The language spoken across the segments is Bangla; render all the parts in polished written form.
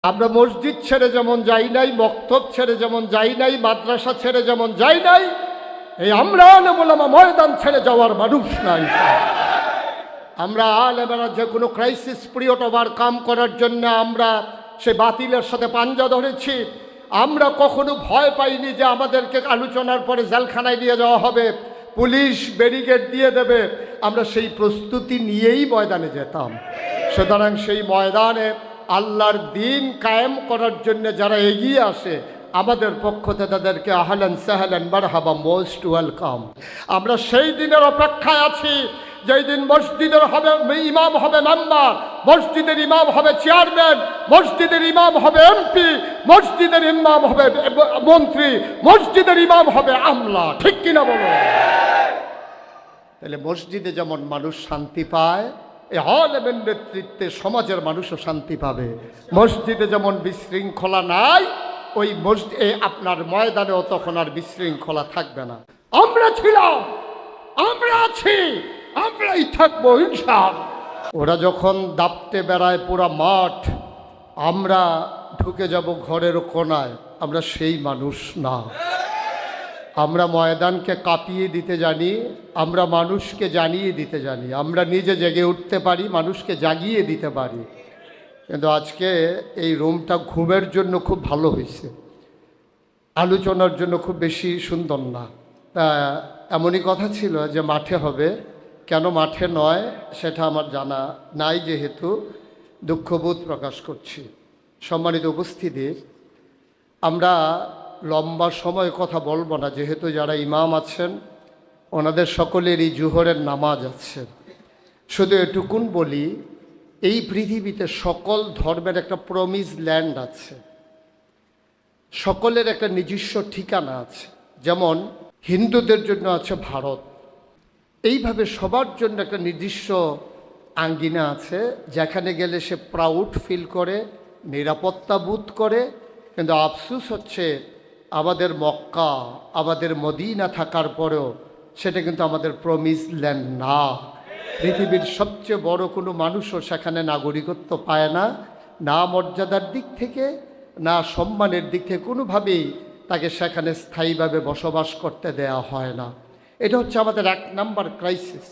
আমরা মসজিদ ছেড়ে যেমন যাই নাই, মক্তব ছেড়ে যেমন যাই নাই, মাদ্রাসা ছেড়ে যেমন যাই নাই, এই আমরা আলেম ওলামা ময়দান ছেড়ে যাওয়ার মানুষ নাই। আমরা আলেমেরা যে কোনো ক্রাইসিস পিরিয়ড ওভারকাম করার জন্য আমরা সে বাতিলের সাথে পাঞ্জা ধরেছি। আমরা কখনো ভয় পাইনি যে আমাদেরকে আলোচনার পরে জেলখানায় নিয়ে যাওয়া হবে, পুলিশ ব্যারিকেড দিয়ে দেবে। আমরা সেই প্রস্তুতি নিয়েই ময়দানে যেতাম। সুতরাং সেই ময়দানে আল্লাহর দিন কায়েম করার জন্য যারা এগিয়ে আসে, আমাদের পক্ষ থেকে তাদেরকে আহলান সাহলান মারহাবা, মোস্ট ওয়েলকাম। আমরা সেই দিনের অপেক্ষায় আছি যেই দিন মসজিদের হবে ইমাম হবে মেম্বার, মসজিদের ইমাম হবে চেয়ারম্যান, মসজিদের ইমাম হবে এমপি, মসজিদের ইমাম হবে মন্ত্রী, মসজিদের ইমাম হবে আমলা। ঠিক কিনা বলো? তাহলে মসজিদে যেমন মানুষ শান্তি পায়, এই আলেমের নেতৃত্বে সমাজের মানুষও শান্তি পাবে। মসজিদে যেমন বিশৃঙ্খলা নাই, ওই মসজিদ আপনার ময়দানেও তখন আর বিশৃঙ্খলা থাকবে না। আমরা ছিলাম, আমরা আছি, আমরাই থাকবো ইনশাআল্লাহ। ওরা যখন দাপতে বেড়ায় পুরা মাঠ, আমরা ঢুকে যাব ঘরের কোনায়। আমরা সেই মানুষ না। আমরা ময়দানকে কাঁপিয়ে দিতে জানি, আমরা মানুষকে জানিয়ে দিতে জানি। আমরা নিজে জেগে উঠতে পারি, মানুষকে জাগিয়ে দিতে পারি। কিন্তু আজকে এই রুমটা ঘুমের জন্য খুব ভালো হয়েছে, আলোচনার জন্য খুব বেশি সুন্দর না। তা এমনই কথা ছিল যে মাঠে হবে, কেন মাঠে নয় সেটা আমার জানা নাই, যেহেতু দুঃখবোধ প্রকাশ করছি। সম্মানিত উপস্থিতি, আমরা লম্বা সময় কথা বলবো না, যেহেতু যারা ইমাম আছেন ওনাদের সকলেরই জুহরের নামাজ আছে। শুধু এটুকুন বলি, এই পৃথিবীতে সকল ধর্মের একটা প্রমিস ল্যান্ড আছে, সকলের একটা নিজস্ব ঠিকানা আছে। যেমন হিন্দুদের জন্য আছে ভারত, এইভাবে সবার জন্য একটা নির্দিষ্ট আঙ্গিনা আছে, যেখানে গেলে সে প্রাউড ফিল করে, নিরাপত্তা বোধ করে। কিন্তু আফসোস হচ্ছে আমাদের মক্কা, আমাদের মদিনা থাকার পরেও সেটা কিন্তু আমাদের প্রমিস ল্যান্ড না। পৃথিবীর সবচেয়ে বড় কোনো মানুষও সেখানে নাগরিকত্ব পায় না, না মর্যাদার দিক থেকে না সম্মানের দিক থেকে কোনোভাবেই তাকে সেখানে স্থায়ীভাবে বসবাস করতে দেয়া হয় না। এটা হচ্ছে আমাদের 1 নাম্বার ক্রাইসিস।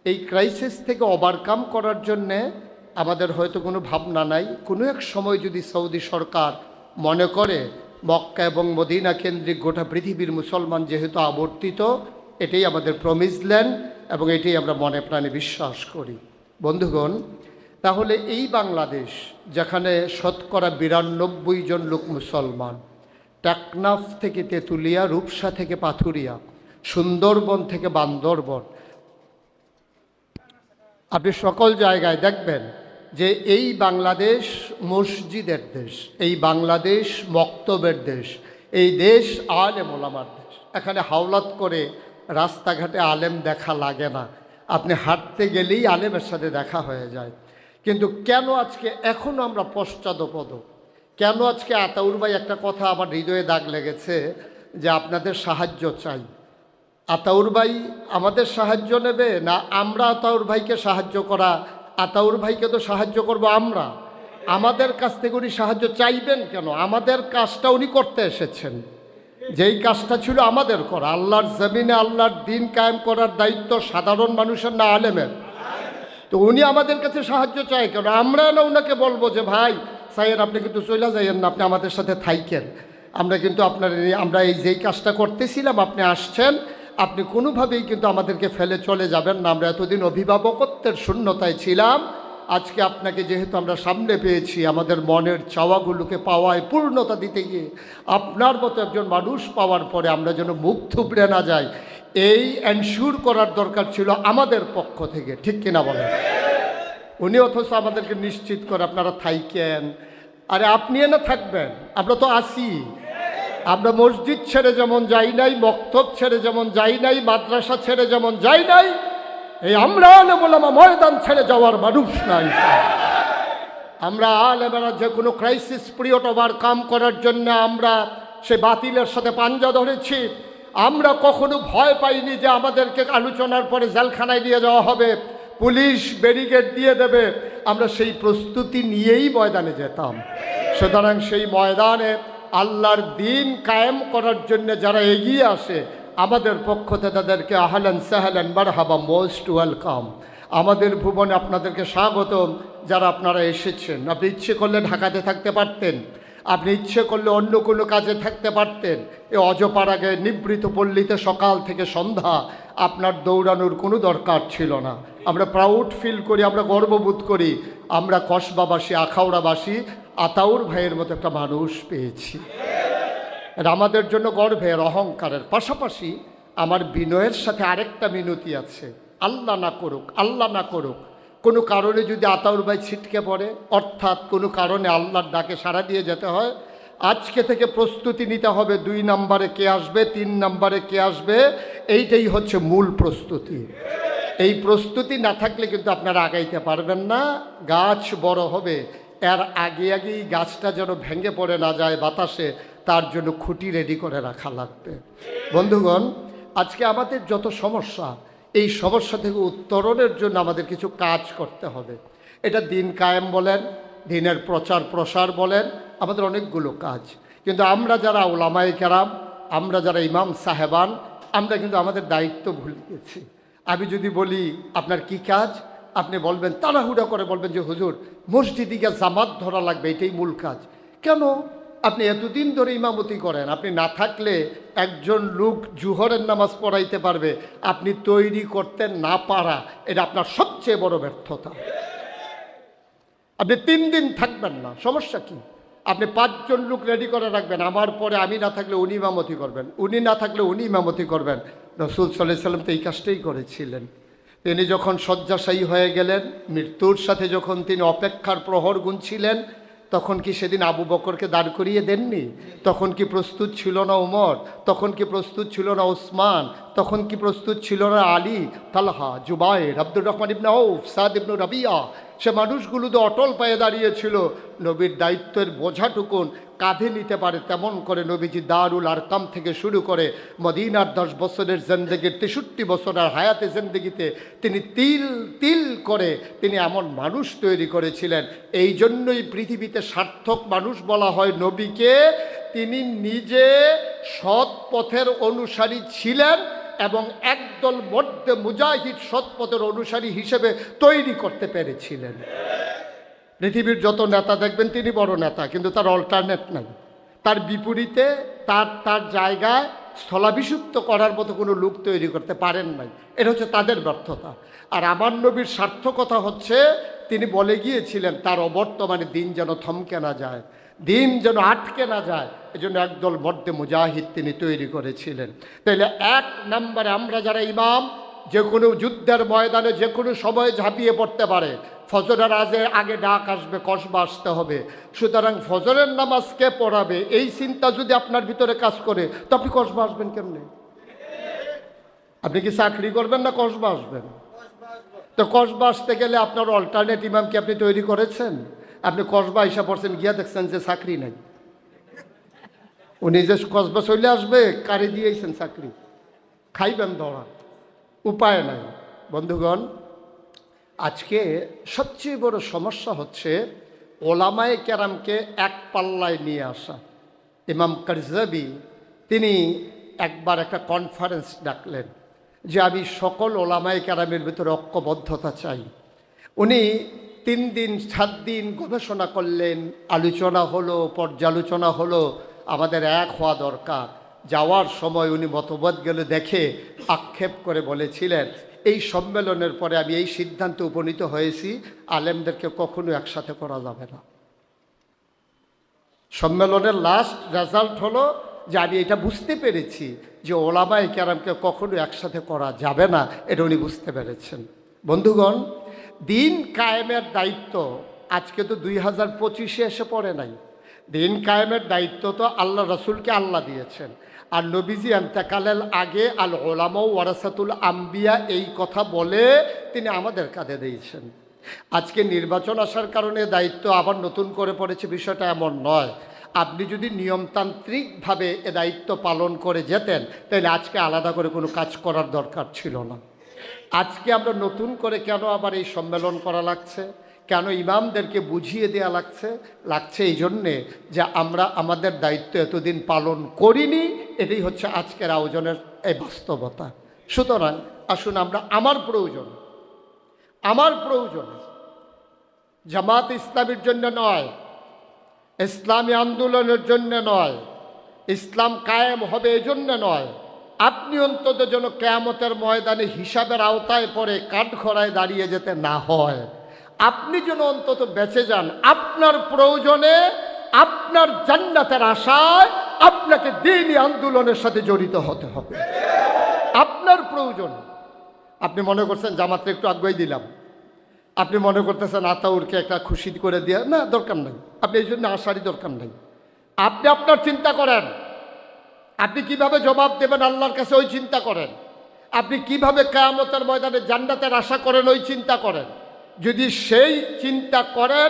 এই ক্রাইসিস থেকে ওভারকাম করার জন্যে আমাদের হয়তো কোনো ভাবনা নাই। কোনো এক সময় যদি সৌদি সরকার মনে করে মক্কা এবং মদিনা কেন্দ্রিক গোটা পৃথিবীর মুসলমান যেহেতু আবর্তিত, এটাই আমাদের প্রমিস ল্যান্ড এবং এটাই আমরা মনে প্রাণে বিশ্বাস করি। বন্ধুগণ, তাহলে এই বাংলাদেশ যেখানে শতকরা 92 জন লোক মুসলমান, টেকনাফ থেকে তেঁতুলিয়া, রূপসা থেকে পাথুরিয়া, সুন্দরবন থেকে বান্দরবন, আপনি সকল জায়গায় দেখবেন যে এই বাংলাদেশ মসজিদের দেশ, এই বাংলাদেশ মক্তবের দেশ, এই দেশ আলেম ওলামার দেশ। এখানে হাওলাত করে রাস্তাঘাটে আলেম দেখা লাগে না, আপনি হাঁটতে গেলেই আলেমের সাথে দেখা হয়ে যায়। কিন্তু কেন আজকে এখনও আমরা পশ্চাদপদ? কেন আজকে আতাউর ভাই একটা কথা আমার হৃদয়ে দাগ লেগেছে যে আপনাদের সাহায্য চাই। আতাউর ভাই আমাদের সাহায্য নেবে না আমরা আতাউর ভাইকে সাহায্য করা? আতাউর ভাইকে তো সাহায্য করব আমরা। আমাদের কাছ থেকে উনি সাহায্য চাইবেন কেন? আমাদের কাজটা উনি করতে এসেছেন, যেই কাজটা ছিল আমাদের করা। আল্লাহর জমিনে আল্লাহর দিন কায়েম করার দায়িত্ব সাধারণ মানুষের না আলেমের? তো উনি আমাদের কাছে সাহায্য চায় কেন? আমরা না ওনাকে বলবো যে ভাই সাইয়ের আপনি কিন্তু চলে যাইয়েন না, আপনি আমাদের সাথে থাইকেন, আমরা কিন্তু আমরা এই যেই কাজটা করতেছিলাম আপনি আসছেন, আপনি কোনোভাবেই কিন্তু আমাদেরকে ফেলে চলে যাবেন না। আমরা এতদিন অভিভাবকত্বের শূন্যতায় ছিলাম, আজকে আপনাকে যেহেতু আমরা সামনে পেয়েছি, আমাদের মনের চাওয়াগুলোকে পাওয়ায় পূর্ণতা দিতে গিয়ে আপনার মতো একজন মানুষ পাওয়ার পরে আমরা যেন মুখ থুবড়ে না যাই, এই এনশিওর করার দরকার ছিল আমাদের পক্ষ থেকে। ঠিক কিনা বলেন? উনি অথচ আমাদেরকে নিশ্চিত করে আপনারা থাইকেন। আরে আপনি না থাকবেন, আমরা তো আসি। আমরা মসজিদ ছেড়ে যেমন যাই নাই, মক্তব ছেড়ে যেমন যাই নাই, মাদ্রাসা ছেড়ে যেমন যাই নাই, এই আমরা আলেম ওলামা ময়দান ছেড়ে যাওয়ার মানুষ নাই। আমরা আলেমেরা যে কোনো ক্রাইসিস পিরিয়ড ওভারকাম করার জন্য আমরা সে বাতিলের সাথে পাঞ্জা ধরেছি। আমরা কখনো ভয় পাইনি যে আমাদেরকে আলোচনার পরে জেলখানায় নিয়ে যাওয়া হবে, পুলিশ ব্যারিকেড দিয়ে দেবে। আমরা সেই প্রস্তুতি নিয়েই ময়দানে যেতাম। সুতরাং সেই ময়দানে আল্লাহর দিন কায়েম করার জন্য যারা এগিয়ে আসে, আমাদের পক্ষ থেকে তাদেরকে আহলান সাহলান মারহাবা, মোস্ট ওয়েলকাম। আমাদের ভুবনে আপনাদেরকে স্বাগতম। যারা আপনারা এসেছেন, আপনি ইচ্ছে করলে ঢাকাতে থাকতে পারতেন, আপনি ইচ্ছে করলে অন্য কোনো কাজে থাকতে পারতেন। এ অজপাড়াগে নিবৃত পল্লীতে সকাল থেকে সন্ধ্যা আপনার দৌড়ানোর কোনো দরকার ছিল না। আমরা প্রাউড ফিল করি, আমরা গর্ববোধ করি, আমরা কসবাবাসী, আখাউড়াবাসী আতাউর ভাইয়ের মতো একটা মানুষ পেয়েছি। এটা আমাদের জন্য গর্বের, অহংকারের। পাশাপাশি আমার বিনয়ের সাথে আরেকটা মিনতি আছে, আল্লাহ না করুক, আল্লাহ না করুক কোনো কারণে যদি আতাউর ভাই ছিটকে পড়ে, অর্থাৎ কোনো কারণে আল্লাহর ডাকে সাড়া দিয়ে যেতে হয়, আজকে থেকে প্রস্তুতি নিতে হবে 2 নম্বরে কে আসবে, 3 নম্বরে কে আসবে। এইটাই হচ্ছে মূল প্রস্তুতি। এই প্রস্তুতি না থাকলে কিন্তু আপনারা আগাইতে পারবেন না। গাছ বড় হবে, এর আগে আগেই গাছটা যেন ভেঙে পড়ে না যায় বাতাসে, তার জন্য খুঁটি রেডি করে রাখা লাগবে। বন্ধুগণ, আজকে আমাদের যত সমস্যা, এই সমস্যা থেকে উত্তরণের জন্য আমাদের কিছু কাজ করতে হবে। এটা দিন কায়েম বলেন, দিনের প্রচার প্রসার বলেন, আমাদের অনেকগুলো কাজ। কিন্তু আমরা যারা উলামায়ে কেরাম, আমরা যারা ইমাম সাহেবান, আমরা কিন্তু আমাদের দায়িত্ব ভুলে গেছি। আমি যদি বলি আপনার কি কাজ, আপনি বলবেন, তাড়াহুড়া করে বলবেন যে হুজুর মসজিদে গিয়ে জামাত ধরা লাগবে, এটাই মূল কাজ। কেন? আপনি এতদিন ধরে ইমামতি করেন, আপনি না থাকলে একজন লোক জুহরের নামাজ পড়াইতে পারবে, আপনি তৈরি করতে না পারা, এটা আপনার সবচেয়ে বড় ব্যর্থতা। আপনি 3 দিন থাকবেন না, সমস্যা কি? আপনি 5 জন লোক রেডি করে রাখবেন, আমার পরে আমি না থাকলে উনি ইমামতি করবেন, উনি না থাকলে উনি ইমামতি করবেন। রাসূল সাল্লাল্লাহু আলাইহি ওয়াসাল্লাম তো এই কাজটাই করেছিলেন। তিনি যখন শয্যাশায়ী হয়ে গেলেন, মৃত্যুর সাথে যখন তিনি অপেক্ষার প্রহর গুনছিলেন, তখন কি সেদিন আবু বকরকে দাঁড় করিয়ে দেননি? তখন কি প্রস্তুত ছিল না উমর? তখন কি প্রস্তুত ছিল না ওসমান? তখন কি প্রস্তুত ছিল না আলী, তালহা, জুবায়ের, আব্দুর রহমান ইবনে আউফ, সাদ ইবনে রাবিয়া? সে মানুষগুলো তো অটল পায়ে দাঁড়িয়েছিল। নবীর দায়িত্বের বোঝাটুকুন কাঁধে নিতে পারে তেমন করে নবীজি দারুল আরকাম থেকে শুরু করে মদিনার 10 বছরের জিন্দেগির 63 বছরের হায়াতে জিন্দেগিতে তিনি তিল তিল করে তিনি এমন মানুষ তৈরি করেছিলেন। এই জন্যই পৃথিবীতে সার্থক মানুষ বলা হয় নবীকে। তিনি নিজে সৎ পথের অনুসারী ছিলেন এবং একদল মধ্যে মুজাহিদ সৎ পথের অনুসারী হিসেবে তৈরি করতে পেরেছিলেন। পৃথিবীর যত নেতা দেখবেন তিনি বড় নেতা, কিন্তু তার অল্টারনেট নাই। তার বিপরীতে তার জায়গায় স্থলাভিষিক্ত করার মতো কোনো লোক তৈরি করতে পারেন নাই। এটা হচ্ছে তাদের ব্যর্থতা। আর আমার নবীর সার্থকতা হচ্ছে তিনি বলে গিয়েছিলেন তার অবর্তমানে দিন যেন থমকে না যায়, দিন যেন আটকে না যায়, এজন্য একদল মধ্যে মুজাহিদ তিনি তৈরি করেছিলেন। তাইলে 1 নম্বরে আমরা যারা ইমাম, যে কোনো যুদ্ধের ময়দানে যে কোনো সময় ঝাঁপিয়ে পড়তে পারে। ফজরের আগে ডাক আসবে, কসবা আসতে হবে। সুতরাং ফজরের নামাজ কে পড়াবে, এই চিন্তা যদি আপনার ভিতরে কাজ করে, তো আপনি কসবা আসবেন কেমনে? আপনি কি চাকরি করবেন না কসবা আসবেন? তো কসবা আসতে গেলে আপনার অল্টারনেট ইমাম কি আপনি তৈরি করেছেন? আপনি কসবা এসে পড়ছেন, গিয়া দেখছেন যে চাকরি নাই। উনি যে কসবা চলে আসবে, কারি দিয়েছেন চাকরি, খাইবেন ধরা, উপায় নাই। বন্ধুগণ, আজকে সবচেয়ে বড় সমস্যা হচ্ছে ওলামায়ে কেরামকে এক পাল্লায় নিয়ে আসা। ইমাম কারজাবি তিনি একবার একটা কনফারেন্স ডাকলেন যে আমি সকল ওলামায়ে কেরামের ভিতরে ঐক্যবদ্ধতা চাই। উনি 3 দিন 7 দিন গবেষণা করলেন, আলোচনা হলো, পর্যালোচনা হলো, আমাদের এক হওয়া দরকার। যাওয়ার সময় উনি মতবাদগুলো দেখে আক্ষেপ করে বলেছিলেন, এই সম্মেলনের পরে আমি এই সিদ্ধান্তে উপনীত হয়েছি, আলেমদেরকে কখনো একসাথে করা যাবে না। সম্মেলনের লাস্ট রেজাল্ট হলো যে আমি এটা বুঝতে পেরেছি যে ওলামায়ে কেরামকে কখনো একসাথে করা যাবে না, এটা উনি বুঝতে পেরেছেন। বন্ধুগণ, দিন কায়েমের দায়িত্ব আজকে তো 2025-এ এসে পড়ে নাই। দিন কায়েমের দায়িত্ব তো আল্লাহ রসুলকে আল্লাহ দিয়েছেন। আর নবীজি এন্তেকালের আগে আল ওলামা ওয়ারাসাতুল আম্বিয়া এই কথা বলে তিনি আমাদের কাঁধে দিয়েছেন। আজকে নির্বাচন আসার কারণে দায়িত্ব আবার নতুন করে পড়েছে, বিষয়টা এমন নয়। আপনি যদি নিয়মতান্ত্রিকভাবে এ দায়িত্ব পালন করে যেতেন, তাহলে আজকে আলাদা করে কোনো কাজ করার দরকার ছিল না। আজকে আমরা নতুন করে কেন আবার এই সম্মেলন করা লাগছে, কেন ইমামদেরকে বুঝিয়ে দেওয়া লাগছে এই জন্যে যে আমরা আমাদের দায়িত্ব এতদিন পালন করিনি। এটাই হচ্ছে আজকের আয়োজনের এই বাস্তবতা। সুতরাং আসুন আমরা আমার প্রয়োজনে জামাত ইসলামীর জন্য নয়, ইসলামী আন্দোলনের জন্য নয়, ইসলাম কায়েম হবে এজন্য নয়, আপনি অন্তত যেন কিয়ামতের ময়দানে হিসাবের আওতায় পড়ে কাঠগড়ায় দাঁড়িয়ে যেতে না হয়, আপনি যেন অন্তত বেঁচে যান। আপনার প্রয়োজনে, আপনার জান্নাতের আশায় আপনাকে দ্বীনি আন্দোলনের সাথে জড়িত হতে হবে। আপনার প্রয়োজন। আপনি মনে করছেন জামাতকে একটু আগুয়াই দিলাম, আপনি মনে করতেছেন আতাউরকে একটা খুশি করে দিয়ে, না, দরকার নাই। আপনি এই জন্য আসারই দরকার নাই। আপনি আপনার চিন্তা করেন, আপনি কিভাবে জবাব দেবেন আল্লাহর কাছে ওই চিন্তা করেন। আপনি কিভাবে কিয়ামতের ময়দানে জান্নাতের আশা করেন ওই চিন্তা করেন। যদি সেই চিন্তা করেন,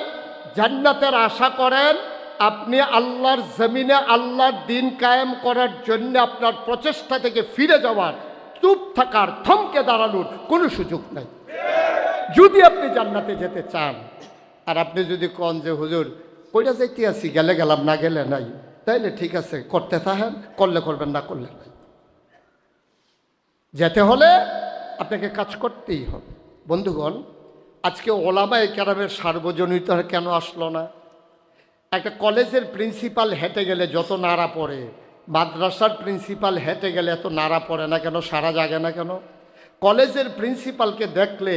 জান্নাতের আশা করেন, আপনি আল্লাহর জমিনে আল্লাহর দিন কায়েম করার জন্য আপনার প্রচেষ্টা থেকে ফিরে যাওয়ার, চুপ থাকার, থমকে দাঁড়ানোর কোনো সুযোগ নাই। যদি আপনি জান্নাতে যেতে চান, আর আপনি যদি কন যে হুজুর কইরা যাইতে আসি, গেলে গেলাম, না গেলে নাই, তাইলে ঠিক আছে, করতে থাকেন, করলে করবেন, না করলে নাই। যেতে হলে আপনাকে কাজ করতেই হবে। বন্ধুগণ, আজকে ওলামায়ে কেরামের সার্বজনীনতা কেন আসলো না? একটা কলেজের প্রিন্সিপাল হেঁটে গেলে যত নাড়া পড়ে, মাদ্রাসার প্রিন্সিপাল হেঁটে গেলে এত নাড়া পড়ে না কেন, সারা জাগে না কেন? কলেজের প্রিন্সিপালকে দেখলে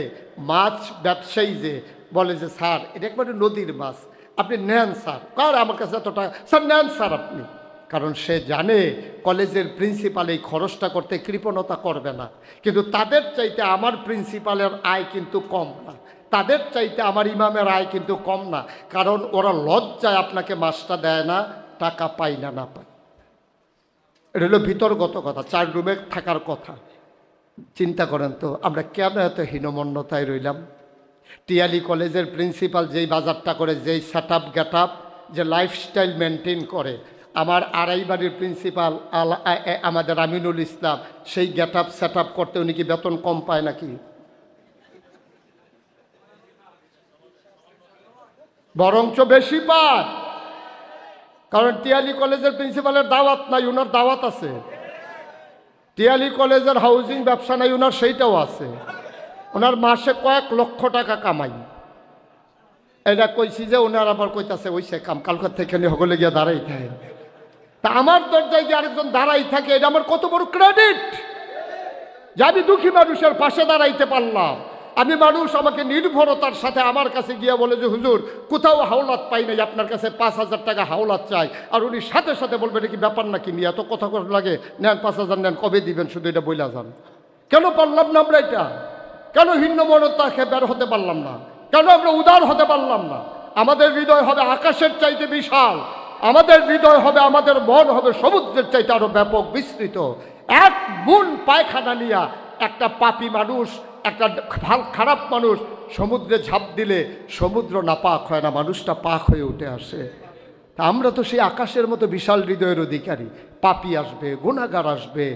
মাছ ব্যবসায়ী যে বলে যে স্যার এটা একবারে নদীর মাছ, আপনি নেন স্যার, কার আমার কাছে এত টাকা, স্যার নেন স্যার আপনি। কারণ সে জানে কলেজের প্রিন্সিপাল এই খরচটা করতে কৃপণতা করবে না। কিন্তু তাদের চাইতে আমার প্রিন্সিপালের আয় কিন্তু কম না, তাদের চাইতে আমার ইমামের আয় কিন্তু কম না। কারণ ওরা লজ্জায় আপনাকে মাছটা দেয় না, টাকা পাই না পায়। এটা হলো ভিতরগত কথা, 4 রুমে থাকার কথা। চিন্তা করেন তো আমরা কেন এত হীনমন্যতায় রইলাম? টিয়ালি কলেজের প্রিন্সিপাল যেই বাজারটা করে, যেই সেট আপ গেট আপ, যে লাইফস্টাইল মেনটেন করে, আমার আড়াই বাড়ির প্রিন্সিপাল আমাদের আমিনুল ইসলাম সেই গেট আপ সেট আপ করতে উনি কি বেতন কম পায় নাকি? বরঞ্চ বেশি পায়। কারণ টিয়ালি কলেজের প্রিন্সিপালের দাওয়াত নাই, ওনার দাওয়াত আছে। টিয়ালি কলেজের হাউজিং ব্যবসা নাই, ওনার সেইটাও আছে। ওনার মাসে কয়েক লক্ষ টাকা কামাই। এটা কইছি যে ওনার আবার কইতাছে ওই সে কাম, কালকার থেকে হগলে গিয়ে দাঁড়াই থাকে। তা আমার দরজায় যে আরেকজন দাঁড়াই থাকে, এটা আমার কত বড় ক্রেডিট যে আমি দুঃখী মানুষের পাশে দাঁড়াইতে পারলাম। আমি মানুষ আমাকে নির্ভরতার সাথে আমার কাছে গিয়ে বলে যে হুজুর কোথাও হাওলাত পাই নাই, আপনার কাছে 5,000 টাকা হাওলাত চাই, আর উনি সাথে সাথে বলবেন কি ব্যাপার নাকি, নিয়ে এত কথা লাগে, নেন 5,000 নেন, কবে দিবেন, শুধু এটা বইলা যান। কেন পারলাম না আমরা এটা? কেন হীনমন্যতাকে বের হতে পারলাম না? কেন আমরা উদার হতে পারলাম না? আমাদের হৃদয় হবে আকাশের চাইতে বিশাল, আমাদের হৃদয় হবে, আমাদের মন হবে সমুদ্রের চাইতে আরো ব্যাপক বিস্তৃত। এক মন পায়খানা নিয়ে একটা পাপী মানুষ, একটা খারাপ মানুষ সমুদ্রে ঝাঁপ দিলে সমুদ্র না পাক হয় না, মানুষটা পাক হয়ে উঠে আসে। তা আমরা তো সেই আকাশের মতো বিশাল হৃদয়ের অধিকারী। পাপী আসবে, গুনাহগার আসবে,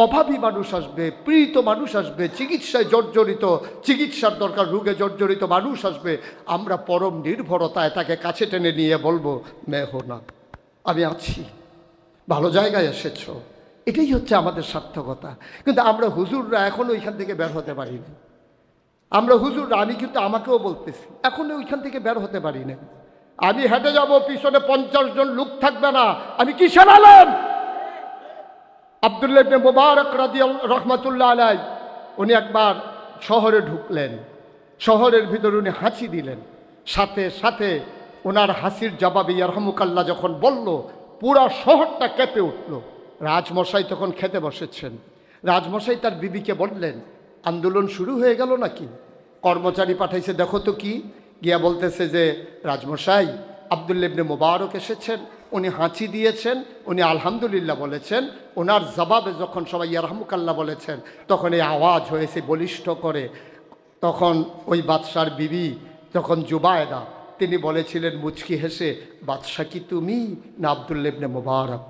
অভাবী মানুষ আসবে, পীড়িত মানুষ আসবে, চিকিৎসায় জর্জরিত, চিকিৎসার দরকার রোগে জর্জরিত মানুষ আসবে। আমরা পরম নির্ভরতায় তাকে কাছে টেনে নিয়ে বলবো মে হো না, আমি আছি, ভালো জায়গায় এসেছ। এটাই হচ্ছে আমাদের সার্থকতা। কিন্তু আমরা হুজুররা এখনো ওইখান থেকে বের হতে পারি না। আমরা হুজুররা, আমি কিন্তু আমাকেও বলতেছি, এখনো ওইখান থেকে বের হতে পারি না। আমি হেঁটে যাব, পিছনে 50 জন লোক থাকবে না, আমি কিসের আলেম? আব্দুল্লাহ ইবনে মুবারক রাহমাতুল্লাহ আলাইহি উনি একবার শহরে ঢুকলেন, শহরের ভিতরে উনি হাঁচি দিলেন, সাথে সাথে ওনার হাসির জবাবে ইয়ারহামুকাল্লাহ যখন বলল, পুরা শহরটা কেঁপে উঠল। রাজমশাই তখন খেতে বসেছেন। রাজমশাই তার বিবিকে বললেন, আন্দোলন শুরু হয়ে গেল নাকি? কর্মচারী পাঠাইছে, দেখো তো কি। গিয়া বলতেছে যে রাজমশাই আব্দুল্লাহ ইবনে মুবারক এসেছেন, উনি হাঁচি দিয়েছেন, উনি আলহামদুলিল্লাহ বলেছেন। ওনার জবাবে যখন সবাই ইয়ারহামুকাল্লাহ বলেছেন, তখন এই আওয়াজ হয়েছে বলিষ্ঠ করে। তখন ওই বাদশার বিবি তখন জুবায়দা, তিনি বলেছিলেন মুচকি হেসে, বাদশা কি তুমি না আব্দুল্লাহ ইবনে মুবারক?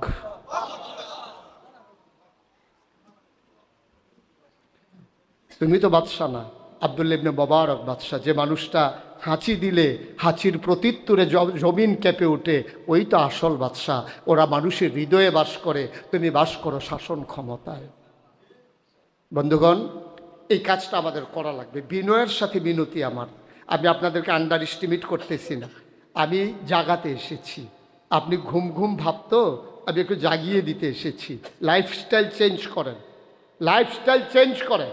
তুমি তো বাদশা না, আব্দুল্লাহ ইবনে মুবারক বাদশা, যে মানুষটা হাঁচি দিলে হাঁচির প্রত্যুত্তরে জমিন কেঁপে ওঠে, ওই তো আসল বাদশা। ওরা মানুষের হৃদয়ে বাস করে, তুমি বাস করো শাসন ক্ষমতায়। বন্ধুগণ, এই কাজটা আমাদের করা লাগবে। বিনয়ের সাথে বিনতি আমার, আমি আপনাদেরকে আন্ডার এস্টিমেট করতেছি না, আমি জাগাতে এসেছি। আপনি ঘুম ঘুম ভাবতো, আমি একটু জাগিয়ে দিতে এসেছি। লাইফস্টাইল চেঞ্জ করেন, লাইফস্টাইল চেঞ্জ করেন।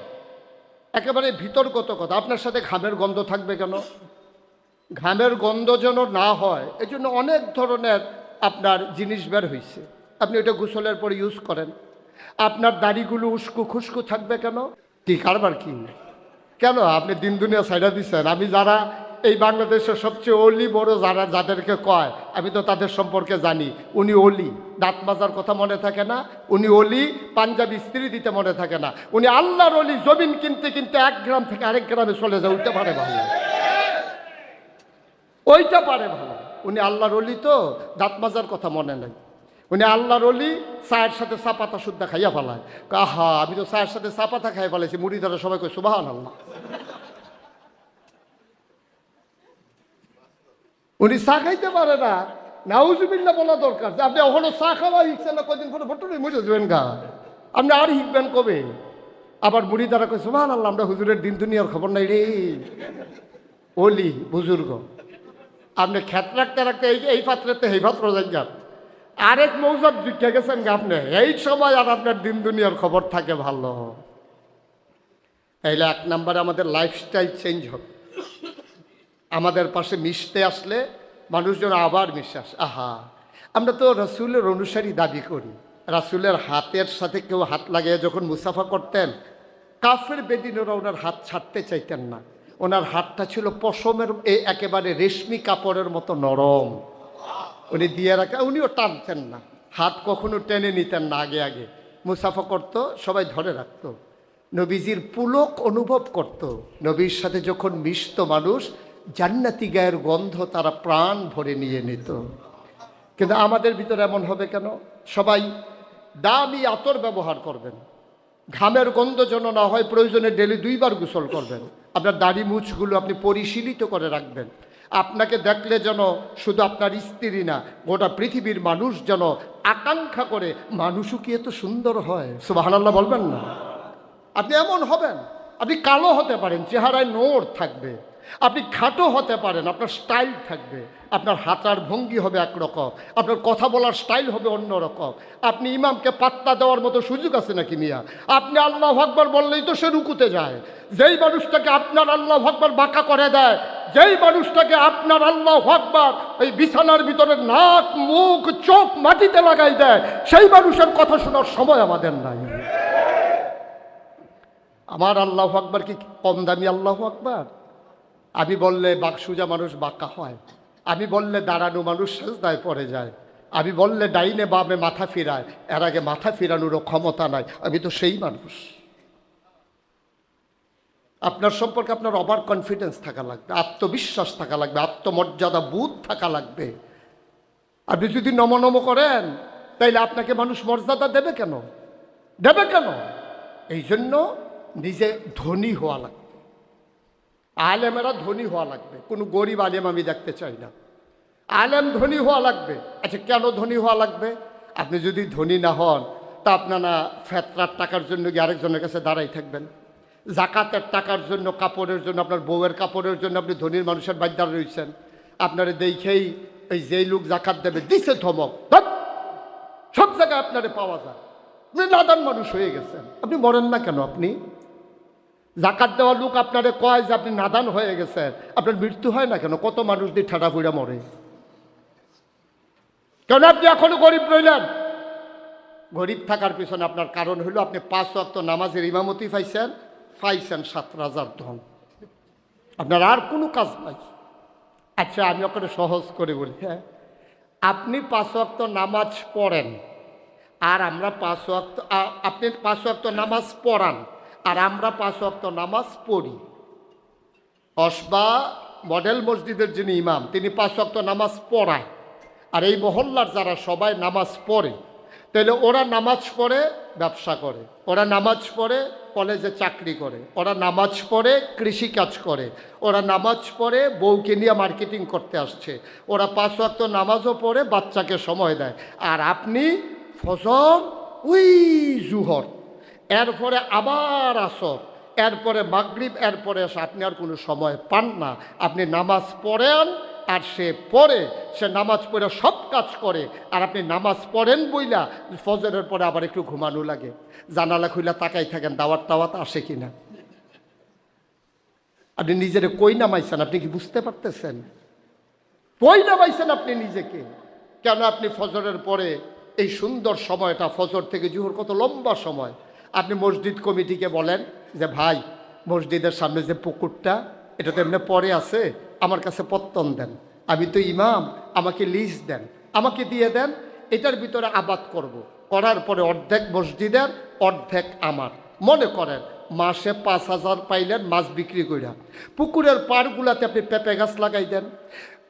একেবারে ভিতরগত কথা, আপনার সাথে ঘামের গন্ধ থাকবে কেন? ঘামের গন্ধ যেন না হয় এই জন্য অনেক ধরনের আপনার জিনিস বের হয়েছে, আপনি ওটা গোসলের পরে ইউজ করেন। আপনার দাড়িগুলো উস্কু খুস্কু থাকবে কেন? কি কারবার কি কেন? আপনি দিন দুনিয়া সাইডা দিচ্ছেন। আমি যারা এই বাংলাদেশের সবচেয়ে অলি বড় যারা, যাদেরকে কয়, আমি তো তাদের সম্পর্কে জানি। উনি অলি, দাঁত মাজার কথা মনে থাকে না, উনি অলি, পাঞ্জাবি স্ত্রী দিতে মনে থাকে না, উনি আল্লাহর অলি। জমিন কিনতে কিনতে এক গ্রাম থেকে আরেক গ্রামে চলে যায়, ওইটা পারে ভালো, ওইটা পারে ভালো। উনি আল্লাহর অলি, তো দাঁত মাজার কথা মনে নাই। উনি আল্লাহর অলি, চায়ের সাথে চা পাতা শুদ্ধা খাইয়া ফেলায়। আহা, আমি তো চায়ের সাথে চা পাতা খাইয়া ফেলাইছি, মুড়ি দ্বারা সবাই কই সুবহানাল্লাহ। উনি চা খাইতে পারে না, নাউজুবিল্লাহ বলা দরকার। যে আপনি ওখানে চা খাওয়া শিখছেন না, কদিন পরে ভট্টরি মুছে দেবেন গা, আপনি আর শিখবেন কবে? আবার মুড়ি দ্বারা কই সুবহানাল্লাহ, আমরা হুজুরের দিন দুনিয়ার খবর নাই রে। অলি বুজুর্গ, আপনি খ্যাত রাখতে রাখতে এই পাত্রেতে এই পাত্র যান, আরেক মৌজাব জিজ্ঞা গেছেন আপনি, এই সময় আর আপনার দিন দুনিয়ার খবর থাকে ভালো। তাইলে এক নম্বরে আমাদের লাইফস্টাইল চেঞ্জ হবে। আমাদের পাশে মিশতে আসলে মানুষজন আবার মিশে আসে। আহা, আমরা তো রাসূলের অনুসারী দাবি করি। রাসূলের হাতের সাথে কেউ হাত লাগিয়ে যখন মুসাফা করতেন, কাফের বেদিনেরা ওনার হাত ছাড়তে চাইতেন না। ওনার হাতটা ছিল পশমের একেবারে রেশমি কাপড়ের মতো নরম, উনি দিয়ে রাখা, উনিও টানতেন না, হাত কখনো টেনে নিতেন না। আগে আগে মুসাফা করত, সবাই ধরে রাখত। নবীজির পুলক অনুভব করত। নবীর সাথে যখন মিশত মানুষ, জান্নাতি গায়ের গন্ধ তারা প্রাণ ভরে নিয়ে নিত। কিন্তু আমাদের ভিতরে এমন হবে কেন? সবাই দামি আতর ব্যবহার করবেন, ঘামের গন্ধ যেন না হয়, প্রয়োজনে ডেলি 2 বার গোসল করবেন। আপনার দাড়ি মুছগুলো আপনি পরিশীলিত করে রাখবেন। আপনাকে দেখলে যেন শুধু আপনার স্ত্রী না, গোটা পৃথিবীর মানুষ যেন আকাঙ্ক্ষা করে, মানুষও কি এত সুন্দর হয়? সুবহানাল্লাহ বলবেন না? আপনি এমন হবেন। আপনি কালো হতে পারেন, চেহারায় নোর থাকবে। আপনি খাটো হতে পারেন, আপনার স্টাইল থাকবে। আপনার হাঁটার ভঙ্গি হবে একরকম, আপনার কথা বলার স্টাইল হবে অন্যরকম। আপনি ইমামকে পাত্তা দেওয়ার মতো সুযোগ আছে নাকি মিয়া? আপনি আল্লাহু আকবার বললেই তো সে রুকুতে যায়। যেই মানুষটাকে আপনার আল্লাহু আকবার বাঁকা করে দেয়, যেই মানুষটাকে আপনার আল্লাহু আকবার এই বিছানার ভিতরে নাক মুখ চোখ মাটিতে লাগাই দেয়, সেই মানুষের কথা শোনার সময় আমাদের নাই। আমার আল্লাহু আকবার কি কম দামি আল্লাহু আকবার? আমি বললে বাকসুজা মানুষ বাঁকা হয়, আমি বললে দাঁড়ানো মানুষ সেজদায় পড়ে যায়, আমি বললে ডাইনে বামে মাথা ফিরায়, এর আগে মাথা ফিরানোরও ক্ষমতা নাই। আমি তো সেই মানুষ। আপনার সম্পর্কে আপনার ওভার কনফিডেন্স থাকা লাগবে, আত্মবিশ্বাস থাকা লাগবে, আত্মমর্যাদা বোধ থাকা লাগবে। আপনি যদি নমনম করেন, তাইলে আপনাকে মানুষ মর্যাদা দেবে কেন? দেবে কেন? এই জন্য নিজে ধনী হওয়া লাগবে। আলেমেরা ধনী হওয়া লাগবে, কোনো গরিব আলেম আমি দেখতে চাই না। আলেম ধনী হওয়া লাগবে। আচ্ছা, কেন ধনী হওয়া লাগবে? আপনি যদি ধনী না হন, তা আপনারা ফেতরার টাকার জন্য গিয়ে আরেকজনের কাছে দাঁড়াই থাকবেন। জাকাতের টাকার জন্য, কাপড়ের জন্য, আপনার বউয়ের কাপড়ের জন্য আপনি ধনীর মানুষের বাদ্যার রয়েছেন। আপনারা দেখেই ওই যেই লোক জাকাত দেবে দিছে ধমক, সব জায়গায় আপনারে পাওয়া যায়। আপনি নাদান মানুষ হয়ে গেছেন, আপনি মরেন না কেন? আপনি জাকাত দেওয়া লোক আপনারে কয় যে আপনি নাদান হয়ে গেছেন, আপনার মৃত্যু হয় না কেন? কত মানুষ দিয়ে ঠাডা ফুড়া মরে, কেন আপনি এখনো গরিব রইলেন? গরিব থাকার পিছনে আপনার কারণ হলো আপনি 5 ওয়াক্ত নামাজের ইমামতি পাইছেন, 7 রাজার ধন, আপনার আর কোনো কাজ নাই। আচ্ছা, আমি ওখানে সহজ করে বলি, হ্যাঁ, আপনি 5 ওয়াক্ত নামাজ পড়েন আর আমরা 5 ওয়াক্ত, আপনি 5 ওয়াক্ত নামাজ পড়ান আর আমরা 5 ওয়াক্ত নামাজ পড়ি। কসবা মডেল মসজিদের যিনি ইমাম, তিনি 5 ওয়াক্ত নামাজ পড়ায়, আর এই মহল্লার যারা সবাই নামাজ পড়ে, তাহলে ওরা নামাজ পড়ে ব্যবসা করে, ওরা নামাজ পড়ে কলেজে চাকরি করে, ওরা নামাজ পড়ে কৃষিকাজ করে, ওরা নামাজ পড়ে বউকে নিয়ে মার্কেটিং করতে আসছে, ওরা 5 ওয়াক্ত নামাজও পড়ে বাচ্চাকে সময় দেয়। আর আপনি ফজর, ওই জুহর, এরপরে আবার আসর, এরপরে মাগরিব, এরপরে এসে আপনি আর কোনো সময় পান না। আপনি নামাজ পড়েন আর সে পড়ে, সে নামাজ পড়ে সব কাজ করে, আর আপনি নামাজ পড়েন বইলা ফজরের পরে আবার একটু ঘুমানো লাগে, জানালা খুইলা তাকাই থাকেন দাওয়াত টাওয়াত আসে কিনা। আপনি নিজের কই নামাইছেন, আপনি কি বুঝতে পারতেছেন? কই নামাইছেন আপনি নিজেকে? কেন আপনি ফজরের পরে এই সুন্দর সময়টা, ফজর থেকে জুহর কত লম্বা সময়, আপনি মসজিদ কমিটিকে বলেন যে ভাই মসজিদের সামনে যে পুকুরটা, এটা তো এমনি পরে আছে, আমার কাছে পত্তন দেন, আমি তো ইমাম, আমাকে লিজ দেন, আমাকে দিয়ে দেন, এটার ভিতরে আবাদ করব। করার পরে অর্ধেক মসজিদের, অর্ধেক আমার। মনে করেন মাসে 5,000 পাইলেন মাছ বিক্রি কইরা, পুকুরের পাড়গুলাতে আপনি পেঁপে গাছ লাগাই দেন।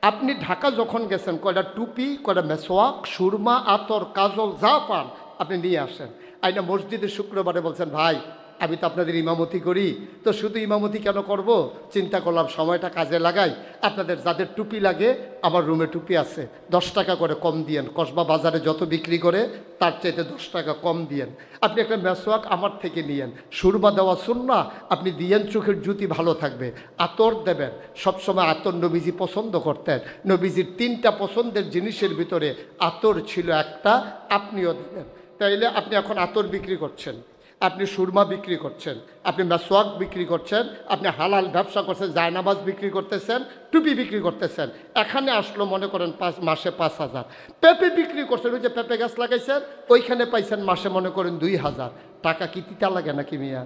আপনি ঢাকা যখন গেছেন কয়টা টুপি, কয়টা মেসোয়াক, সুরমা, আতর, কাজল যা পান আপনি নিয়ে আসেন। আইনা মসজিদে শুক্রবারে বলছেন ভাই আমি তো আপনাদের ইমামতি করি, তো শুধু ইমামতি কেন করব, চিন্তা করলাম সময়টা কাজে লাগাই, আপনাদের যাদের টুপি লাগে আমার রুমে টুপি আছে, 10 টাকা করে কম দিয়েন, কসবা বাজারে যত বিক্রি করে তার চাইতে 10 টাকা কম দিয়েন। আপনি একটা মেসোয়াক আমার থেকে নিয়েন, সুরমা দেওয়া সুন্নাহ, আপনি দিয়েন, চোখের জ্যোতি ভালো থাকবে। আতর দেবেন, সবসময় আতর নবীজি পছন্দ করতেন, নবীজির 3টা পছন্দের জিনিসের ভিতরে আতর ছিল একটা, আপনিও দেবেন। তাইলে আপনি এখন আতর বিক্রি করছেন, আপনি সুরমা বিক্রি করছেন, আপনি মেসোয়াক বিক্রি করছেন, আপনি হালাল ব্যবসা করছেন, জায়নামাজ বিক্রি করতেছেন, টুপি বিক্রি করতেছেন। এখানে আসলো মনে করেন মাসে 5,000। পেঁপে বিক্রি করছেন, ওই যে পেঁপে গাছ লাগাইছেন ওইখানে পাইছেন মাসে মনে করেন 2,000 টাকা। কি তিতা লাগে নাকি মিয়া?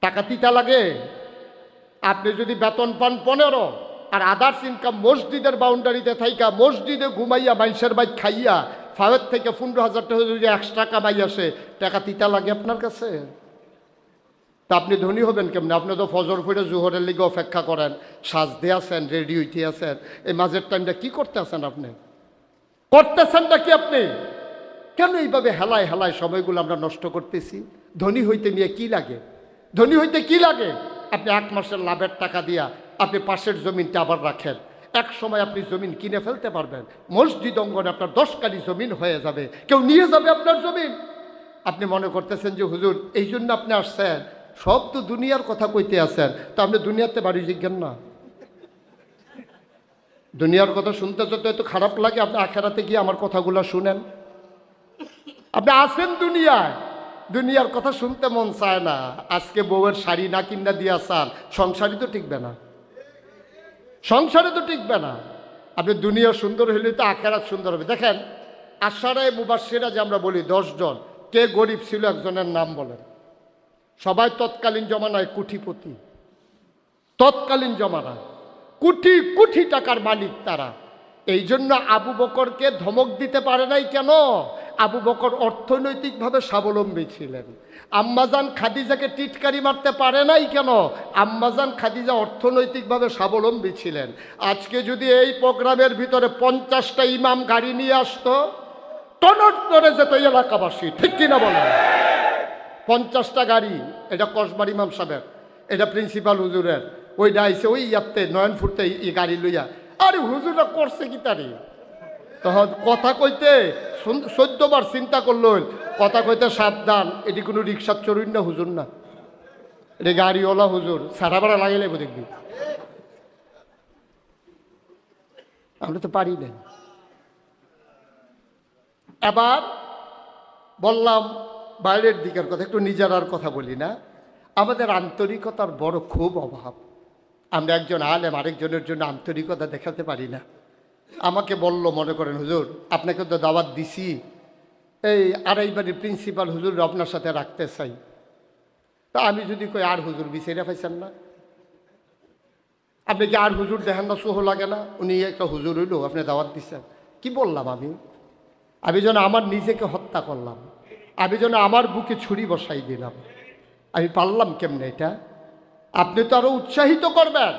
টাকা তিতা লাগে? আপনি যদি বেতন পান 15 আর আদার্স ইনকাম মসজিদের বাউন্ডারিতে থাইকা, মসজিদে ঘুমাইয়া, মানুষের বাইক খাইয়া, ফাওয়ের থেকে 15,000 টাকা যদি এক্সট্রা কামাই আসে, টাকা তিতা লাগে আপনার কাছে? তা আপনি ধনী হবেন কেমন? আপনি তো ফজর ফিরে জোহরের লিগে অপেক্ষা করেন, সাজতে আছেন, রেডি হইতে আছেন, এই মাঝের টাইমটা কি করতে আছেন? আপনি করতেছেন নাকি? আপনি কেন এইভাবে হেলায় হেলায় সময়গুলো আমরা নষ্ট করতেছি? ধনী হইতে নিয়ে কি লাগে? ধনী হইতে কি লাগে? আপনি 1 মাসের লাভের টাকা দিয়া আপনি পাশের জমিনটা আবার রাখেন, এক সময় আপনি জমিন কিনে ফেলতে পারবেন, মসজিদ অঙ্গনে আপনার 10 কাঠি জমিন হয়ে যাবে, কেউ নিয়ে যাবে আপনার জমিন। আপনি মনে করতেছেন যে হুজুর এই জন্য আপনি আসছেন, সব তো দুনিয়ার কথা কইতে আছেন, তো আপনি দুনিয়াতে বাড়ি জিজ্ঞেন না? দুনিয়ার কথা শুনতে যত এত খারাপ লাগে, আপনি আখেরাতে গিয়ে আমার কথাগুলো শুনেন। আপনি আছেন দুনিয়ায়, দুনিয়ার কথা শুনতে মন চায় না। আজকে বউয়ের শাড়ি না কিনা দিয়ে আসান, সংসারই তো টিকবে না, সংসারে তো টিকবে না। আপনি দুনিয়া সুন্দর হইলে তো আখেরাত সুন্দর হবে। দেখেন আশারায়ে মুবাশশিরা যে আমরা বলি 10 জন, কে গরিব ছিল একজনের নাম বলেন? সবাই তৎকালীন জমানায় কোটিপতি, তৎকালীন জমানায় কোটি কোটি টাকার মালিক তারা। এই জন্য আবু বকরকে ধমক দিতে পারে নাই কেন? আবু বকর অর্থনৈতিকভাবে স্বাবলম্বী ছিলেন। আম্মাজান খাদিজাকে টিটকারি মারতে পারে নাই কেন? আম্মাজান খাদিজা অর্থনৈতিকভাবে স্বাবলম্বী ছিলেন। আজকে যদি এই প্রোগ্রামের ভিতরে 50টা ইমাম গাড়ি নিয়ে আসতো, টনট করে যেত এলাকাবাসী, ঠিক কিনা বলেন? 50টা গাড়ি, এটা কসবার ইমাম সাহেবের, এটা প্রিন্সিপাল হুজুরের, ওইটা আইসে ওই ইয়াতে নয়নপুরতে এই গাড়ি লইয়া। আরে হুজুররা করছে কি তারি? তখন কথা কইতে 14 বার চিন্তা করল, কথা কইতে সাবধান, এটি কোনো রিক্সার চড়ুন না হুজুর না, এটি গাড়িওয়ালা হুজুর, সারা ভাড়া লাগাইলে দেখবি। আমরা তো পারি না। এবার বললাম বাইরের দিকের কথা, একটু নিজেরার কথা বলি না। আমাদের আন্তরিকতার বড় খুব অভাব। আমরা একজন আলেম আরেকজনের জন্য আন্তরিকতা দেখাতে পারি না। আমাকে বলল, মনে করেন হুজুর আপনাকে তো দাওয়াত দিছি, এই আড়াইবাড়ির প্রিন্সিপাল হুজুর আপনার সাথে রাখতে চাই। তা আমি যদি কই আর হুজুর বিচাইরা পাইছেন না, আপনি কি আর হুজুর দেখেন না, সোহ লাগে না? উনি একটা হুজুর হইল, আপনি দাওয়াত দিচ্ছেন। কি বললাম আমি যেন আমার নিজেকে হত্যা করলাম, আমি যেন আমার বুকে ছুরি বসাই দিলাম। আমি পারলাম কেমনে এটা? আপনি তো আরো উৎসাহিত করবেন,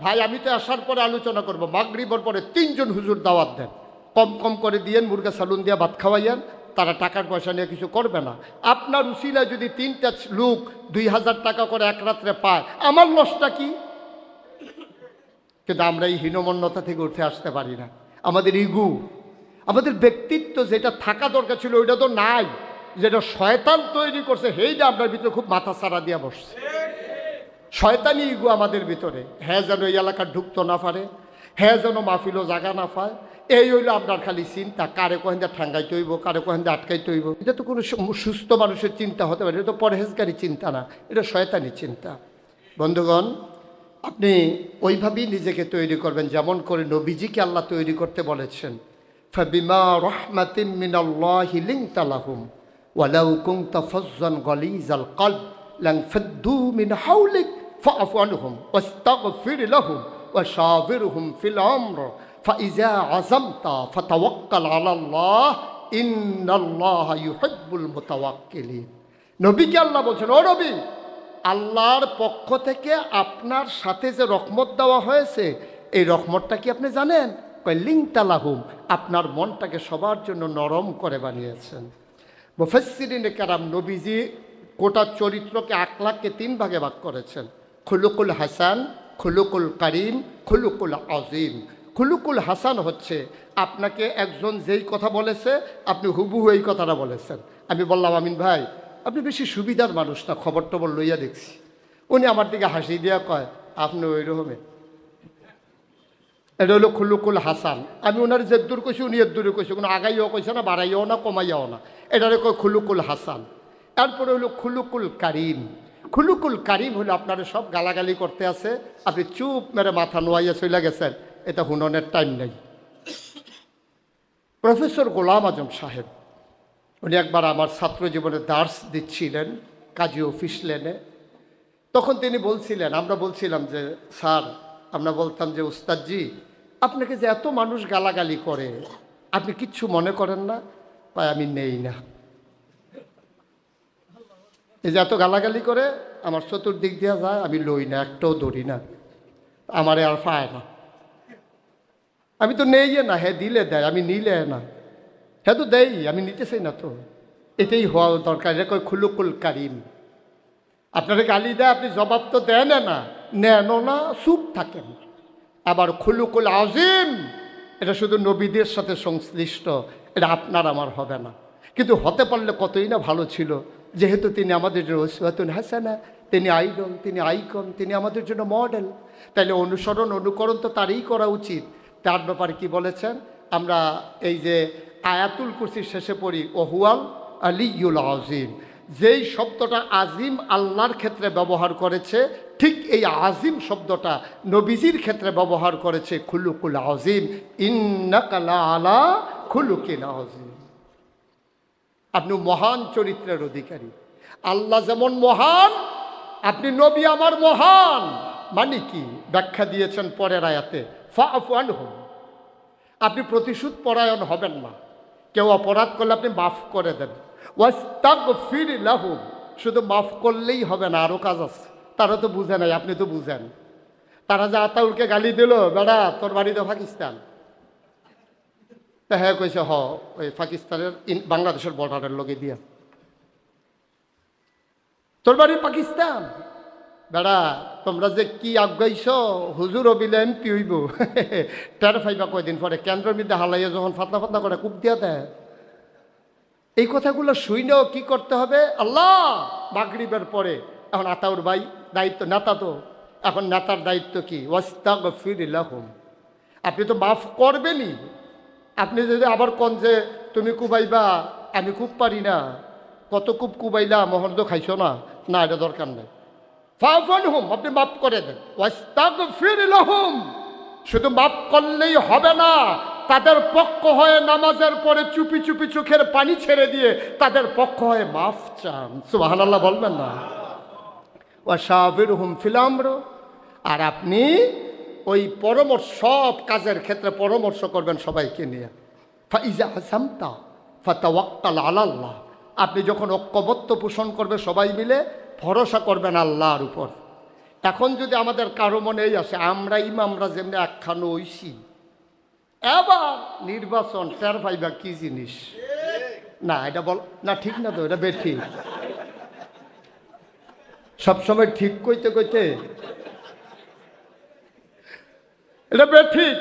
ভাই আমি তো আসার পরে আলোচনা করবো। মাগরিবের পরে 3 জন হুজুর দাওয়াত দেন, কম কম করে দিয়েন, মুরগা সালুন দিয়া ভাত খাওয়াইয়েন, তারা টাকার পয়সা নিয়ে কিছু করবে না। আপনার উসিলায় যদি 3টা লোক 2000 টাকা করে এক রাত্রে পায়, আমার লসটা কি? কিন্তু আমরা এই হীনমন্যতা থেকে উঠে আসতে পারি না। আমাদের ইগু, আমাদের ব্যক্তিত্ব যেটা থাকা দরকার ছিল ওইটা তো নাই। যেটা শয়তান তৈরি করছে সেইটা আপনার ভিতরে খুব মাথা ছাড়া দিয়া বসছে। শয়তানি ইগু আমাদের ভিতরে। হ্যাঁ যেন এই এলাকার ঢুকতো না পারে, হ্যাঁ যেন মাহফিলও জাগা না পায়, এই হইলো আপনার খালি চিন্তা। কারে কোহেন্দা ঠাঙ্গাইতে হইব, কারে কোহেন্দা আটকাইতে হইব। এটা তো কোনো সুস্থ মানুষের চিন্তা হতে পারে, এটা তো পরহেজগারী চিন্তা না, এটা শয়তানি চিন্তা। বন্ধুগণ, আপনি ওইভাবেই নিজেকে তৈরি করবেন যেমন করে নবীজিকে আল্লাহ তৈরি করতে বলেছেন। ফাবিমা রাহমাতিম মিনাল্লাহি লিনতা লাহুম ওয়ালাউ কুনতা ফাজ্জান গালিজাল কলব লানফাদ্দু মিন হাওলিক ফাআফু আনহুম ওয়াস্তাগফির লাহুম ওয়াশাবিরহুম ফিল আমর ফাইজা আযামতা ফাতাওয়াক্কাল আলাল্লাহ ইন্নাল্লাহা ইউহিব্বুল মুতাওয়াক্কিলিন। নবীকে আল্লাহ বলছেন, ও নবী, আল্লাহর পক্ষ থেকে আপনার সাথে যে রহমত দেওয়া হয়েছে, এই রহমতটা কি আপনি জানেন? লিনতা লাহুম, আপনার মনটাকে সবার জন্য নরম করে বানিয়েছেন। মুফাসসিরিনে কেরাম নবীজি গোটা চরিত্রকে, আখলাককে 3 ভাগে ভাগ করেছেন: খুলুকুল হাসান, খুলুকুল কারিম, খুলুকুল আজিম। খুলুকুল হাসান হচ্ছে আপনাকে একজন যেই কথা বলেছে আপনি হুবহু এই কথাটা বলেছেন। আমি বললাম, আমিন ভাই আপনি বেশি সুবিধার মানুষ না, খবর টবর লইয়া দেখছি। উনি আমার দিকে হাসি দিয়া কয়, আপনি ওই রকমের। এটা হলো খুলুকুল হাসান। আমি ওনার যে দূর কইছি উনি এর দূরে কইছি, কোনো আগাইও কইছে না, বাড়াইও না, কমাইয়াও না। এটারে কয় খুলুকুল হাসান। এরপরে হলো খুলুকুল কারিম। খুলুকুল কারিম হলো আপনারা সব গালাগালি করতে আছে, আপনি চুপ মেরে মাথা নোয়াইয়া চলে গেছেন, এটা হুননের টাইম নেই। প্রফেসর গোলাম আজম সাহেব, উনি একবার আমার ছাত্র জীবনে দার্স দিচ্ছিলেন কাজী অফিস লেনে। তখন তিনি বলছিলেন, আমরা বলছিলাম যে স্যার, আমরা বলতাম যে উস্তাদজি, আপনাকে যে এত মানুষ গালাগালি করে আপনি কিচ্ছু মনে করেন না? তাই আমি নেই না। এই যে এত গালাগালি করে আমার চতুর্দিক দিয়ে যায়, আমি লই না, একটাও ধরি না, আমারে আর পায় না। আমি তো নেই না, হ্যাঁ দিলে দেয়, আমি নিলে না। হ্যাঁ তো দেই, আমি নিতে চাই না তো। এটাই হওয়া দরকার। এটা কয় খুলুকুল কারিম। আপনারা গালি দেয়, আপনি জবাব তো দেন না, নেনও না, চুপ থাকেন। আবার খুলুকুল আজিম, এটা শুধু নবীদের সাথে সংশ্লিষ্ট, এটা আপনার আমার হবে না। কিন্তু হতে পারলে কতই না ভালো ছিল, যেহেতু তিনি আমাদের জন্য উসওয়াতুন হাসানা, তিনি আইডল, তিনি আইকন, তিনি আমাদের জন্য মডেল। তাইলে অনুসরণ অনুকরণ তো তারই করা উচিত। তার ব্যাপারে কি বলেছেন? আমরা এই যে আয়াতুল কুরসির শেষে পড়ি, ওহুয়াল আলিয়ুল আজিম। যেই শব্দটা আজিম আল্লাহর ক্ষেত্রে ব্যবহার করেছে, ঠিক এই আজিম শব্দটা নবীজির ক্ষেত্রে ব্যবহার করেছে খুলুকুল আজিম। ইন্নাকা লাআলা খুলুকিন আজিম। আপনি মহান চরিত্রের অধিকারী। আল্লাহ যেমন মহান, আপনি নবী আমার মহান। মানে কি? ব্যাখ্যা দিয়েছেন পরের আয়াতে, ফাআফু আনহুম। আপনি প্রতিশোধ পরায়ণ হবেন না। কেউ অপরাধ করলে আপনি মাফ করে দেন। ওয়াস্তাগফির লাহুম, শুধু মাফ করলেই হবে না, আরও কাজ আছে। তারা তো বুঝে নাই, আপনি তো বুঝেন। তারা যে আতাউলকে গালি দিল, বেড়া তোর বাড়ি তো পাকিস্তান। তা হ্যাঁ কইছে, ওই পাকিস্তানের বাংলাদেশের বর্ডারের লগে দিয়া। তোর বাড়ি পাকিস্তান? বেড়া তোমরা যে কি আগাইছ, হুজুর অবিলে এমপি হইব। টের ফাইবা কয়দিন পরে, কেন্দ্রের মধ্যে হালাইয়া যখন ফাতনা ফাতনা করে কূপ দিয়া দেয়। এই কথাগুলো শুইনেও কি করতে হবে? আল্লাহ মাগরিবের পরে, এখন আতাউর ভাই দায়িত্ব, নেতা তো, এখন নেতার দায়িত্ব কি? ওয়াস্তাগফির লাহুম। আপনি তো মাফ করবেনই। আপনি যদি আবার কোন যে তুমি কুবাইবা, আমি খুব পারি না, কত কূপ কুবাইলা, মোহন তো খাইছো না, না এটা দরকার নেই। ফাআফু আনহুম, আপনি মাফ করে দেন। ওয়াস্তাগফির লাহুম, শুধু মাফ করলেই হবে না, তাদের পক্ষ হয়ে নামাজের পরে চুপি চুপি চোখের পানি ছেড়ে দিয়ে তাদের পক্ষ হয়ে মাফ চান। সুবহানাল্লাহ বলবেন না? ওয়াশাবিরহুম ফিল আমর, আর আপনি ওই পরামর্শ, সব কাজের ক্ষেত্রে পরামর্শ করবেন সবাইকে নিয়ে। ফাইজা আযামতা ফাতাওয়াক্কাল আলাল্লাহ, আপনি যখন ঐক্যবদ্ধ পোষণ করবে সবাই মিলে, ভরসা করবেন আল্লাহর উপর। এখন যদি আমাদের কারো মনে এই আসে, আমরা ইমামরা যেমনি একখানো হইছি, এবার নির্বাচন টের পাইবা কি জিনিস। না এটা বল না, ঠিক না তো, এটা বেঠিক। সবসময় ঠিক কইতে কইতে এটা বেঠিক।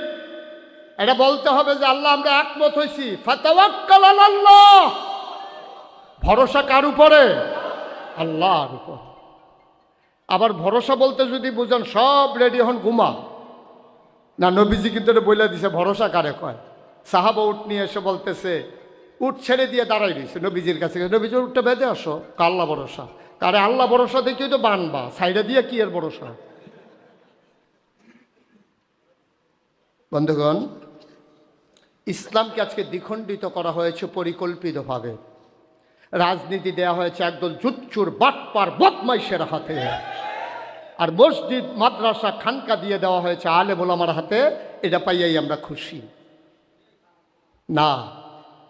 এটা বলতে হবে যে আল্লাহ আমরা একমত হইছি, ফাতাওয়াক্কাল আলাল্লাহ। ভরসা কার উপরে? আল্লাহর উপর। আবার ভরসা বলতে যদি বুঝেন সব রেডি হন ঘুমা, না নবীজি কিন্তু এটা বলে দিছে ভরসা কারে কয়। সাহাবা উঠ নিয়ে এসে বলতেছে, উঠ ছেড়ে দিয়ে দাঁড়াই দিয়েছে নবীজির কাছে। নবীজি উঠটা বেঁধে আসো, আল্লাহ ভরসা। কারে আল্লাহ ভরসা দেখি তো বানবা, সাইডে দিয়ে কি এর ভরসা। বন্ধুগণ, ইসলামকে আজকে দ্বিখণ্ডিত করা হয়েছে পরিকল্পিতভাবে। রাজনীতি দেয়া হয়েছে একদল জুচ্চুর বাটপার বদমাইশের হাতে, আর মসজিদ মাদ্রাসা খানকা দিয়ে দেওয়া হয়েছে আলেম ওলামার হাতে। এটা পাইয়াই আমরা খুশি না।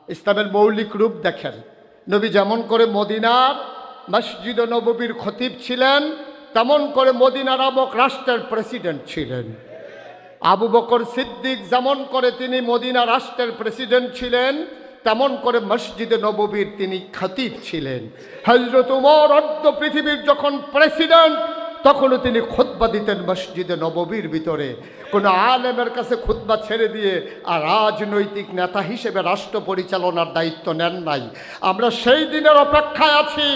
ইসলামের মৌলিক রূপ দেখেন। নবী যেমন করে মদিনার মসজিদ নববীর খতিব ছিলেন, তেমন করে মদিনা নামক রাষ্ট্রের প্রেসিডেন্ট ছিলেন। আবু বকর সিদ্দিক যেমন করে তিনি মদিনা রাষ্ট্রের প্রেসিডেন্ট ছিলেন, তেমন করে মসজিদে নববীর তিনি খতিব ছিলেন। হযরত উমর অর্ধ পৃথিবীর যখন প্রেসিডেন্ট, তখনও তিনি খুতবা দিতেন মসজিদে নববীর ভিতরে। কোনো আলেমের কাছে খুতবা ছেড়ে দিয়ে আর রাজনৈতিক নেতা হিসেবে রাষ্ট্র পরিচালনার দায়িত্ব নেন নাই। আমরা সেই দিনের অপেক্ষায় আছি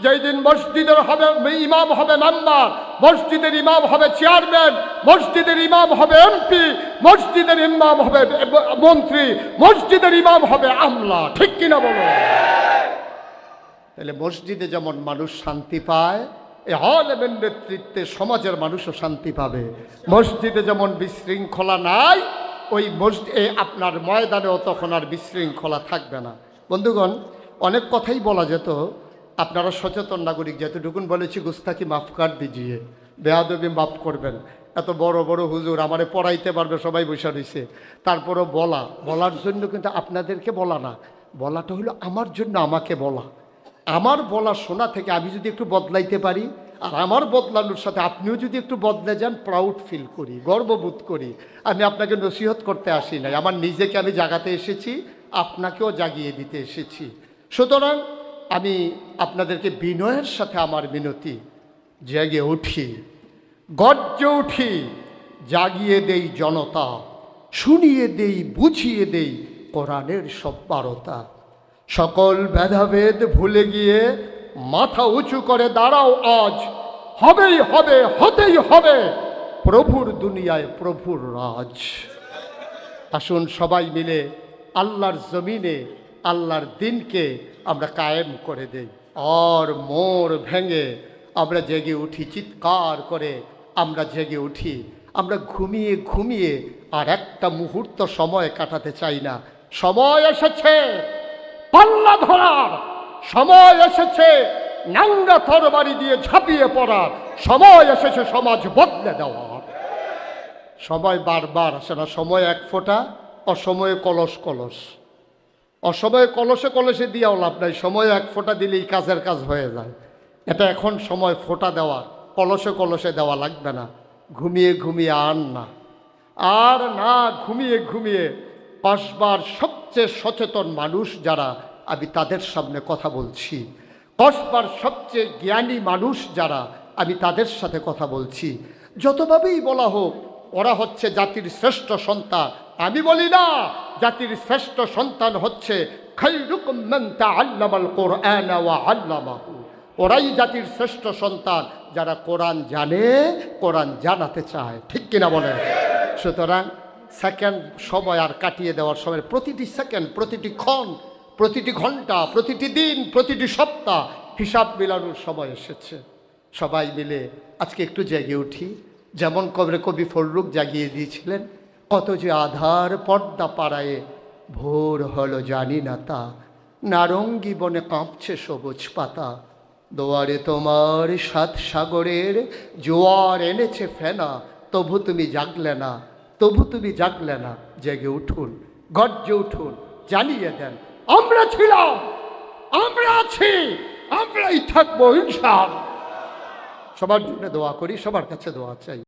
যেই দিন মসজিদের হবে ইমাম হবে মেম্বার, মসজিদের ইমাম হবে চেয়ারম্যান, মসজিদের ইমাম হবে এমপি, মসজিদের ইমাম হবে মন্ত্রী, মসজিদের ইমাম হবে আমলা। ঠিক কিনা বলো? তাহলে মসজিদে যেমন মানুষ শান্তি পায়, এই আলেমের নেতৃত্বে সমাজের মানুষও শান্তি পাবে। মসজিদে যেমন বিশৃঙ্খলা নাই, ওই মসজিদে আপনার ময়দানেও তখন আর বিশৃঙ্খলা থাকবে না। বন্ধুগণ, অনেক কথাই বলা যেত, আপনারা সচেতন নাগরিক, যতটুকুন বলেছি গুস্তাকি মাফ কর দিজিয়ে, বেয়াদবি মাফ করবেন। এত বড় বড় হুজুর আমারে পড়াইতে পারবে, সবাই বসে রয়েছে, তারপরও বলার জন্য কিন্তু আপনাদেরকে বলা না, বলাটা হলো আমার জন্য, আমাকে বলা। আমার বলা শোনা থেকে আমি যদি একটু বদলাইতে পারি, আর আমার বদলানোর সাথে আপনিও যদি একটু বদলে যান, প্রাউড ফিল করি, গর্ববোধ করি। আমি আপনাকে নসিহত করতে আসি নাই, আমার নিজেকে আমি জাগাতে এসেছি, আপনাকেও জাগিয়ে দিতে এসেছি। সুতরাং আমি আপনাদেরকে বিনয়ের সাথে আমার মিনতি, জেগে উঠি, গর্জে উঠি, জাগিয়ে দেই জনতা, শুনিয়ে দেই, বুঝিয়ে দেই কোরআনের সব বারতা। সকল ভেদাভেদ ভুলে গিয়ে মাথা উঁচু করে দাঁড়াও আজ, হবেই হবে, হতেই হবে প্রভুর দুনিয়ায় প্রভুর রাজ। আসুন সবাই মিলে আল্লাহর জমিনে আল্লাহর দিনকে আমরা কায়েম করে দেই। আর মোর ভেঙে আমরা জেগে উঠি, চিৎকার করে আমরা জেগে উঠি। আমরা ঘুমিয়ে ঘুমিয়ে আর একটা মুহূর্ত সময় কাটাতে চাই না। সময় এসেছে পাল্লা ধরার, সময় এসেছে নাঙ্গা তরবারি দিয়ে ঝাঁপিয়ে পড়ার, সময় এসেছে সমাজ বদলে দেওয়ার। সময় বারবার আসে না, সময় এক ফোঁটা, অসময়ে কলস কলস। অসময়ে কলসে কলসে দিয়েও লাভ নাই, সময় এক ফোঁটা দিলেই কাজের কাজ হয়ে যায়। এটা এখন সময় ফোঁটা দেওয়ার, কলসে কলসে দেওয়া লাগবে না। ঘুমিয়ে ঘুমিয়ে আর না ঘুমিয়ে ঘুমিয়ে কসবার সবচেয়ে সচেতন মানুষ যারা, আমি তাদের সামনে কথা বলছি। কসবার সবচেয়ে জ্ঞানী মানুষ যারা, আমি তাদের সাথে কথা বলছি। যতভাবেই বলা হোক, ওরা হচ্ছে জাতির শ্রেষ্ঠ সন্তান। আমি বলি না, জাতির শ্রেষ্ঠ সন্তান হচ্ছে খায়রুকুম মান তাআল্লামাল কুরআন ওয়া আল্লামাহু। ওরাই জাতির শ্রেষ্ঠ সন্তান যারা কোরআন জানে, কোরআন জানাতে চায়। ঠিক কিনা বলেন? সুতরাং সেকেন্ড সময় আর কাটিয়ে দেওয়ার সময়, প্রতিটি সেকেন্ড, প্রতিটি ক্ষণ, প্রতিটি ঘন্টা, প্রতিটি দিন, প্রতিটি সপ্তাহ হিসাব মেলানোর সময় এসেছে। সবাই মিলে আজকে একটু জেগে উঠি, যেমন কবি ফররুখ জাগিয়ে দিয়েছিলেন, কত যে আধার পর্দা পাড়ায়ে ভোর হলো জানি না তা, নারঙ্গী বনে কাঁপছে সবুজ পাতা, দোয়ারে তোমার সাত সাগরের জোয়ার এনেছে ফেনা, তবু তুমি জাগলে না, তবু তুমি জাগলে না। জেগে উঠুন, গর্জে উঠুন, জানিয়ে দেন আমরা ছিলাম, আমরা আছি, আমরাই থাকবো ইনশাআল্লাহ। সবার জন্য দোয়া করি, সবার কাছে দোয়া চাই।